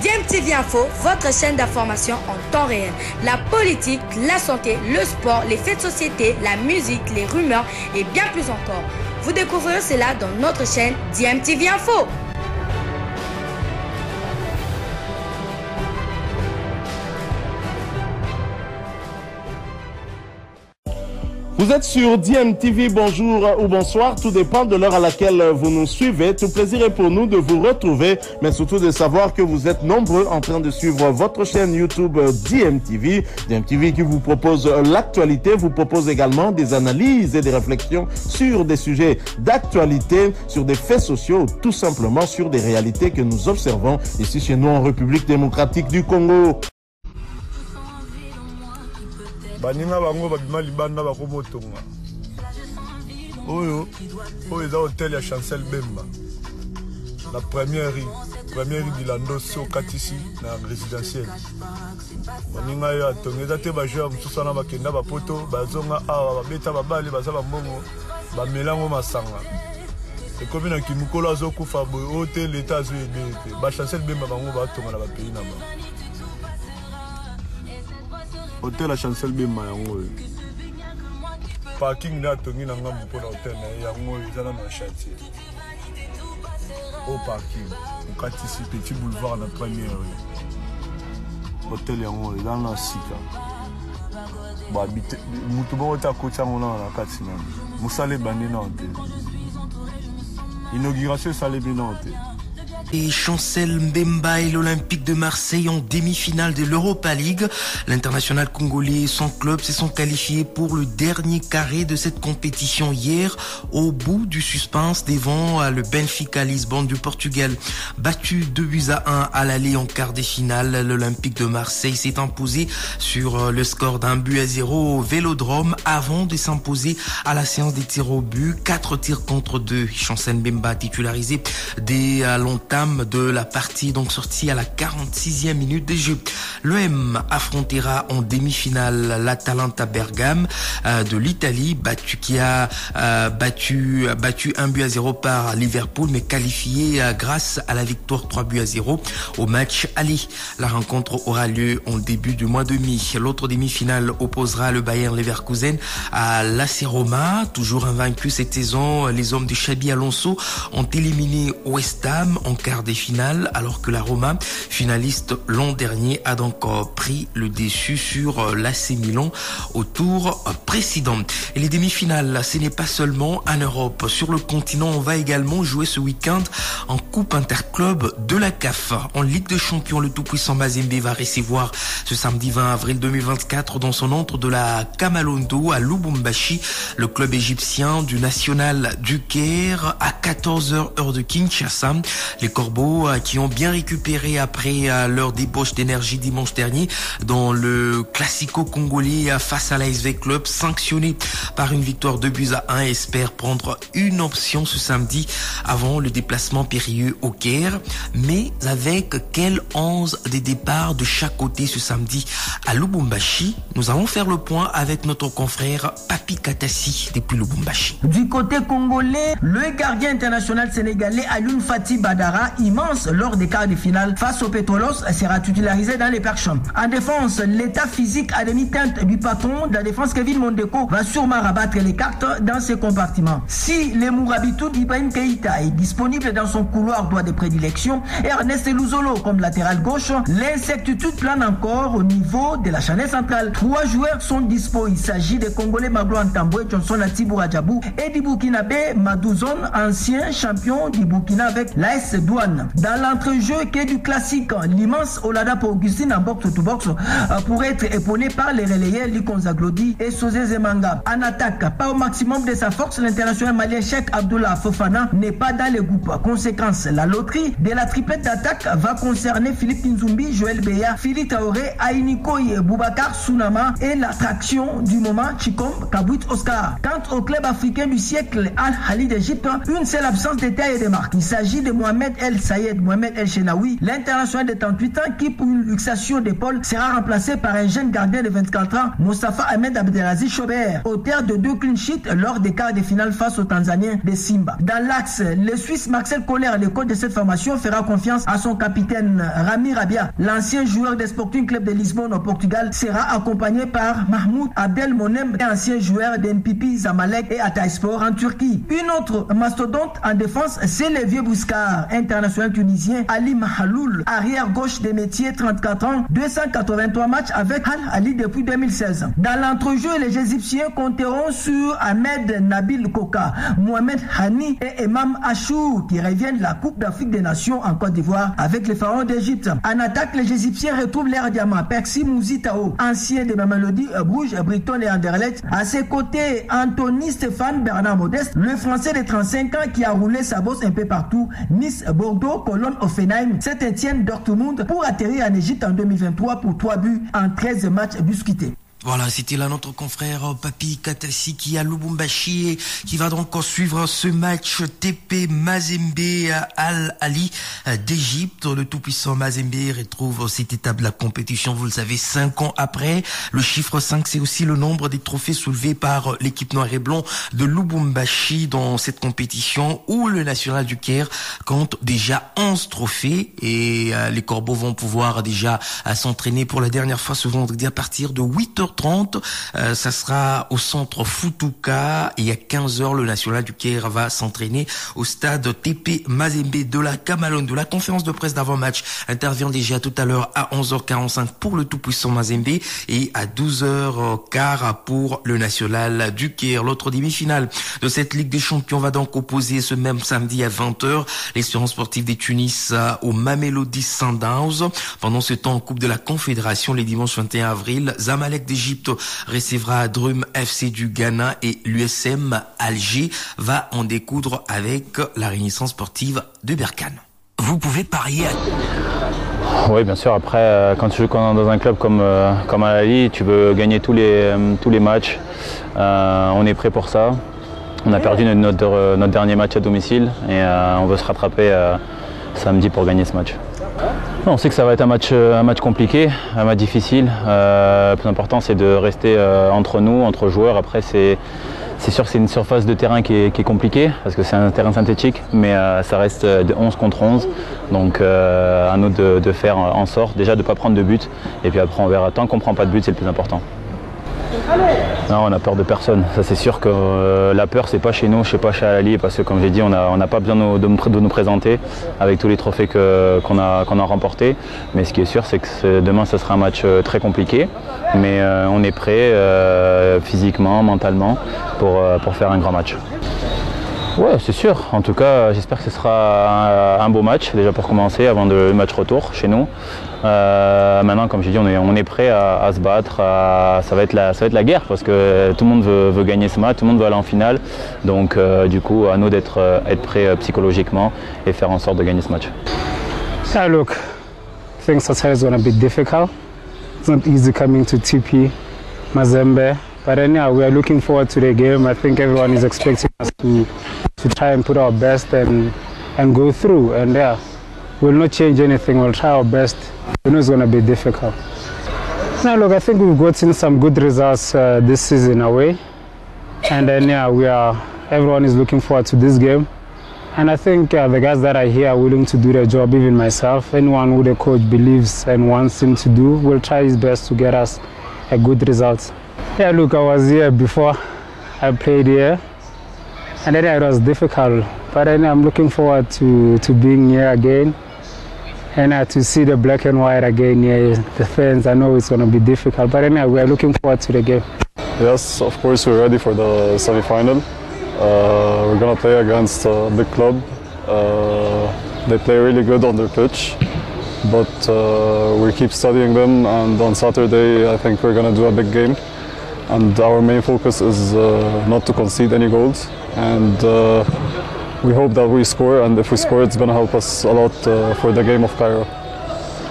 DMTV Info, votre chaîne d'information en temps réel. La politique, la santé, le sport, les faits de société, la musique, les rumeurs et bien plus encore. Vous découvrirez cela dans notre chaîne DMTV Info. Vous êtes sur DMTV, bonjour ou bonsoir, tout dépend de l'heure à laquelle vous nous suivez. Tout plaisir est pour nous de vous retrouver, mais surtout de savoir que vous êtes nombreux en train de suivre votre chaîne YouTube DMTV. DMTV qui vous propose l'actualité, vous propose également des analyses et des réflexions sur des sujets d'actualité, sur des faits sociaux, tout simplement sur des réalités que nous observons ici chez nous en République démocratique du Congo. Baninga bango babima libanda bakomotonga oyo eza hôtel ya Chancel Bemba la première rue Bilando so katisi na résidentiel baninga yo atongeza te ba joueur mususu na bakenda bapoto bazonga awa babeta babali baza bambongo bamelango masanga ekomi na kimukolo azokufa boye hôtel l'état zo ebe ba Chancel Bemba bango batonga na bapays na bango. Hôtel à Chancel Bemba yango parking na tongi na ngambu pour hôtel na yango ezala na chantier au parking on katisi petit boulevard na première rue hôtel yango ezala na sika ba mutu bo ta kocha ngona na kati na musale bandi na hôtel inauguration sale bien na hôtel. Et Chancel Mbemba et l'Olympique de Marseille en demi-finale de l'Europa League. L'international congolais et son club se sont qualifiés pour le dernier carré de cette compétition hier, au bout du suspense devant le Benfica Lisbonne du Portugal. Battu 2-1 à l'aller en quart de finale, l'Olympique de Marseille s'est imposé sur le score d'1-0 au Vélodrome avant de s'imposer à la séance des tirs au but. 4 tirs contre 2. Chancel Mbemba titularisé dès longtemps de la partie, donc sortie à la 46e minute de jeu. L'OM affrontera en demi-finale l'Atalanta Bergame de l'Italie, qui a battu 1-0 par Liverpool, mais qualifié grâce à la victoire 3-0 au match aller. La rencontre aura lieu en début du mois de mai. L'autre demi-finale opposera le Bayern Leverkusen à l'AS Roma, toujours invaincu cette saison. Les hommes de Xabi Alonso ont éliminé West Ham en quart des finales, alors que la Roma, finaliste l'an dernier, a donc pris le dessus sur l'AC Milan au tour précédent. Et les demi-finales, ce n'est pas seulement en Europe. Sur le continent, on va également jouer ce week-end en Coupe Interclub de la CAF. En Ligue des Champions, le tout-puissant Mazembe va recevoir ce samedi 20 avril 2024 dans son antre de la Kamalondo à Lubumbashi, le club égyptien du National du Caire à 14h heure de Kinshasa. Les Corbeaux qui ont bien récupéré après leur débauche d'énergie dimanche dernier dans le Classico congolais face à l'ASV Club, sanctionné par une victoire 2-1, espèrent prendre une option ce samedi avant le déplacement périlleux au Caire. Mais avec quel 11 des départs de chaque côté ce samedi à Lubumbashi? Nous allons faire le point avec notre confrère Papi Katassi depuis Lubumbashi. Du côté congolais, le gardien international sénégalais Alioune Fati Badara, immense lors des quarts de finale face au Pétrolos, sera titularisé dans les perches. En défense, l'état physique à demi-teinte du patron de la défense Kevin Mondeko va sûrement rabattre les cartes dans ses compartiments. Si le Mourabitou d'Ibrahim Keïta est disponible dans son couloir droit de prédilection, Ernest Luzolo comme latéral gauche, l'incertitude plane encore au niveau de la charnière centrale. 3 joueurs sont dispo. Il s'agit des Congolais Maglo Antamboué, Johnson Atibou Radjabou et du Burkinabé Madouzone, ancien champion du Burkina avec l'AS Douane. Dans l'entrejeu qui est du classique, l'immense Oladapo Augustine en box-to-box pourrait être épaulé par les relayeurs Likonza Glody et Sosé Zemanga. En attaque, pas au maximum de sa force, l'international malien Cheikh Abdullah Fofana n'est pas dans les groupes. Conséquence, la loterie de la triplette d'attaque va concerner Philippe Nzumbi, Joël Beya, Philippe Taoré, Aïnikoy, Boubacar Sounama et l'attraction du moment Chikom Kabouit Oscar. Quant au club africain du siècle Al-Hali d'Égypte, une seule absence de taille et de marque. Il s'agit de Mohamed El Sayed Mohamed El Chenaoui, l'international de 38 ans qui pour une luxation d'épaule sera remplacé par un jeune gardien de 24 ans, Mostafa Ahmed Abdelaziz Chobert, auteur de 2 clean sheets lors des quarts de finale face aux Tanzaniens de Simba. Dans l'axe, le Suisse Marcel Kohler, le coach de cette formation, fera confiance à son capitaine Rami Rabia. L'ancien joueur des Sporting Club de Lisbonne au Portugal sera accompagné par Mahmoud Abdelmonem, ancien joueur d'NPP Zamalek et Hatayspor en Turquie. Une autre mastodonte en défense, c'est le vieux Bouscar, international tunisien Ali Mahaloul, arrière gauche des métiers, 34 ans, 283 matchs avec Al Ali depuis 2016. Dans l'entrejeu, les Égyptiens compteront sur Ahmed Nabil Koka, Mohamed Hani et Imam Achou qui reviennent de la Coupe d'Afrique des Nations en Côte d'Ivoire avec les Pharaons d'Égypte. En attaque, les Égyptiens retrouvent l'air diamant Percy Mouzitao, ancien de Mamelodi, Bruges, Brighton et Anderlecht. À ses côtés, Anthony Stéphane Bernard Modeste, le Français de 35 ans qui a roulé sa bosse un peu partout, Nice, Bordeaux, Cologne, Offenheim, Saint-Etienne, Dortmund, pour atterrir en Égypte en 2023 pour 3 buts en 13 matchs disputés. Voilà, c'était là notre confrère Papi Katassi qui est à Lubumbashi et qui va donc suivre ce match TP Mazembe Al Ali d'Égypte. Le tout-puissant Mazembe retrouve cette étape de la compétition, vous le savez, 5 ans après. Le chiffre 5, c'est aussi le nombre des trophées soulevés par l'équipe noire et blanc de Lubumbashi dans cette compétition où le National du Caire compte déjà 11 trophées et les Corbeaux vont pouvoir déjà s'entraîner pour la dernière fois ce vendredi à partir de 8h30. Ça sera au centre Futuka et à 15h le National du Caire va s'entraîner au stade TP Mazembe de la Camalone. De la conférence de presse d'avant-match intervient déjà tout à l'heure à 11h45 pour le tout-puissant Mazembe et à 12h15 pour le National du Caire. L'autre demi-finale de cette Ligue des Champions va donc opposer ce même samedi à 20h l'Espérance sportive des Tunis au Mamelodi Sundowns. Pendant ce temps en Coupe de la Confédération, les dimanches 21 avril, Zamalek d'Égypte recevra Drum FC du Ghana et l'USM Alger va en découdre avec la Renaissance sportive de Berkane. Vous pouvez parier à... Oui, bien sûr. Après, quand tu joues dans un club comme Al Ali, tu veux gagner tous les matchs. On est prêt pour ça. On a perdu notre dernier match à domicile et on veut se rattraper samedi pour gagner ce match. On sait que ça va être un match compliqué, un match difficile. Le plus important, c'est de rester entre nous, entre joueurs. Après, c'est sûr que c'est une surface de terrain qui est compliquée parce que c'est un terrain synthétique, mais ça reste de 11 contre 11. Donc à nous de faire en sorte déjà de ne pas prendre de but. Et puis après, on verra. Tant qu'on ne prend pas de but, c'est le plus important. Non, on n'a peur de personne. Ça, c'est sûr que la peur, c'est pas chez nous, pas chez Al Ali, parce que comme j'ai dit, on n'a pas besoin de nous présenter avec tous les trophées qu'on a remportés. Mais ce qui est sûr, c'est que demain, ce sera un match très compliqué. Mais on est prêt physiquement, mentalement, pour faire un grand match. Ouais, c'est sûr. En tout cas, j'espère que ce sera un beau match, déjà pour commencer, avant le match retour chez nous. Maintenant, comme je dis, on est prêt à se battre. Ça va être la guerre parce que tout le monde veut gagner ce match, tout le monde veut aller en finale. Donc, du coup, à nous être prêts psychologiquement et faire en sorte de gagner ce match. Yeah, look, I think Saturday is going to be difficult. It's not easy coming to TP Mazembe. But anyhow, we are looking forward to the game. I think everyone is expecting us to try and put our best and go through. And yeah, we'll not change anything. We'll try our best. We know it's going to be difficult. Now, look, I think we've gotten some good results this season away. And then, yeah, everyone is looking forward to this game. And I think the guys that are here are willing to do their job, even myself. Anyone who the coach believes and wants him to do will try his best to get us a good result. Yeah, look, I was here before I played here, and then it was difficult. But then I'm looking forward to being here again, and to see the black and white again here. The fans, I know it's going to be difficult, but anyway, we're looking forward to the game. Yes, of course, we're ready for the semi-final. We're going to play against a big club. They play really good on their pitch, but we keep studying them, and on Saturday I think we're going to do a big game. And our main focus is not to concede any goals, and we hope that we score, and if we score it's going to help us a lot for the game of Cairo.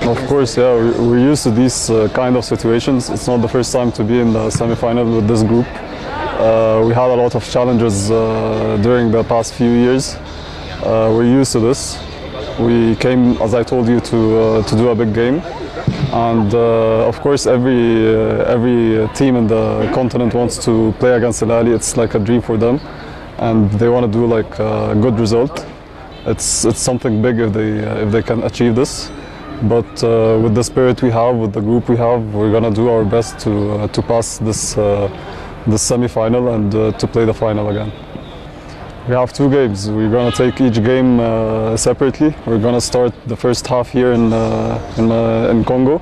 Of course, yeah, we're used to these kind of situations. It's not the first time to be in the semi-final with this group. We had a lot of challenges during the past few years. We're used to this, We came, as I told you, to do a big game, and of course every team in the continent wants to play against Al Ahly. It's like a dream for them, and they want to do like a good result. It's something big if they can achieve this. But with the spirit we have, with the group we have, we're gonna do our best to pass this semi-final and to play the final again. We have 2 games. We're gonna take each game separately. We're gonna start the first half here in Congo,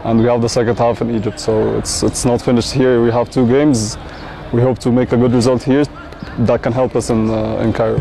and we have the second half in Egypt. So it's not finished here. We have 2 games. We hope to make a good result here that can help us in Cairo.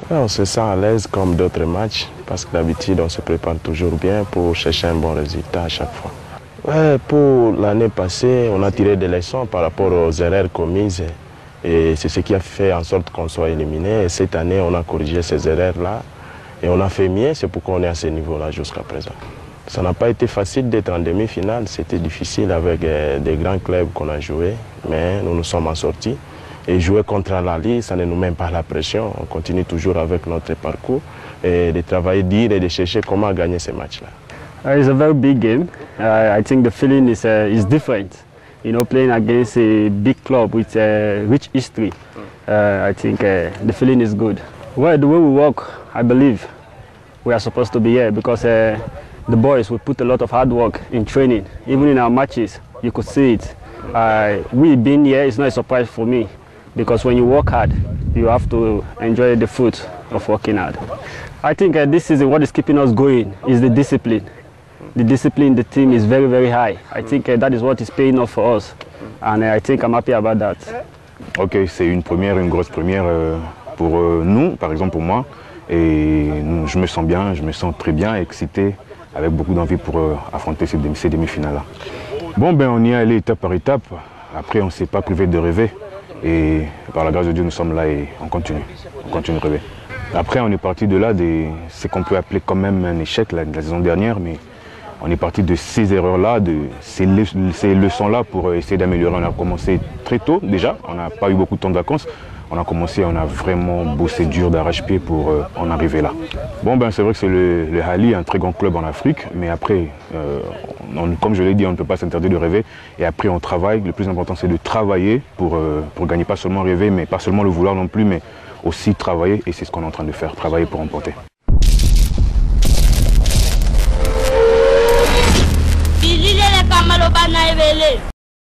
On se sent à l'aise comme d'autres matchs parce que d'habitude on se prépare toujours bien pour chercher un bon résultat à chaque fois. Ouais, pour l'année passée, on a tiré des leçons par rapport aux erreurs commises et c'est ce qui a fait en sorte qu'on soit éliminé. Et cette année, on a corrigé ces erreurs-là et on a fait mieux, c'est pourquoi on est à ce niveau-là jusqu'à présent. Ça n'a pas été facile d'être en demi-finale, c'était difficile avec des grands clubs qu'on a joués, mais nous nous sommes en sortis. Et jouer contre Al Ahly, ça ne nous met pas la pression. On continue toujours avec notre parcours et de travailler dur et de chercher comment gagner ces matchs-là. It's a very big game. I think the feeling is different. You know, playing against a big club with a rich history. I think the feeling is good. Well, the way we work, I believe we are supposed to be here because the boys will put a lot of hard work in training. Even in our matches, you could see it. We being here is not a surprise for me. Because when you work hard, you have to enjoy the fruit of working hard. I think this season what is keeping us going is the discipline. The discipline in the team is very, very high. I think that is what is paying off for us. And I think I'm happy about that. Ok, c'est une grosse première pour nous, par exemple pour moi. Et je me sens bien, je me sens très bien, excité, avec beaucoup d'envie pour affronter ces demi-finales-là. Bon, ben on y est allé étape par étape. Après, on ne s'est pas privé de rêver. Et par la grâce de Dieu, nous sommes là et on continue de rêver. Après, on est parti de là, ce qu'on peut appeler quand même un échec la saison dernière, mais on est parti de ces erreurs-là, de ces leçons-là pour essayer d'améliorer. On a commencé très tôt déjà, on n'a pas eu beaucoup de temps de vacances. On a vraiment bossé dur d'arrache-pied pour en arriver là. Bon, ben c'est vrai que c'est le Ahly, un très grand club en Afrique, mais après, comme je l'ai dit, on ne peut pas s'interdire de rêver. Et après, on travaille. Le plus important, c'est de travailler pour gagner, pas seulement rêver, mais pas seulement le vouloir non plus, mais aussi travailler. Et c'est ce qu'on est en train de faire, travailler pour remporter.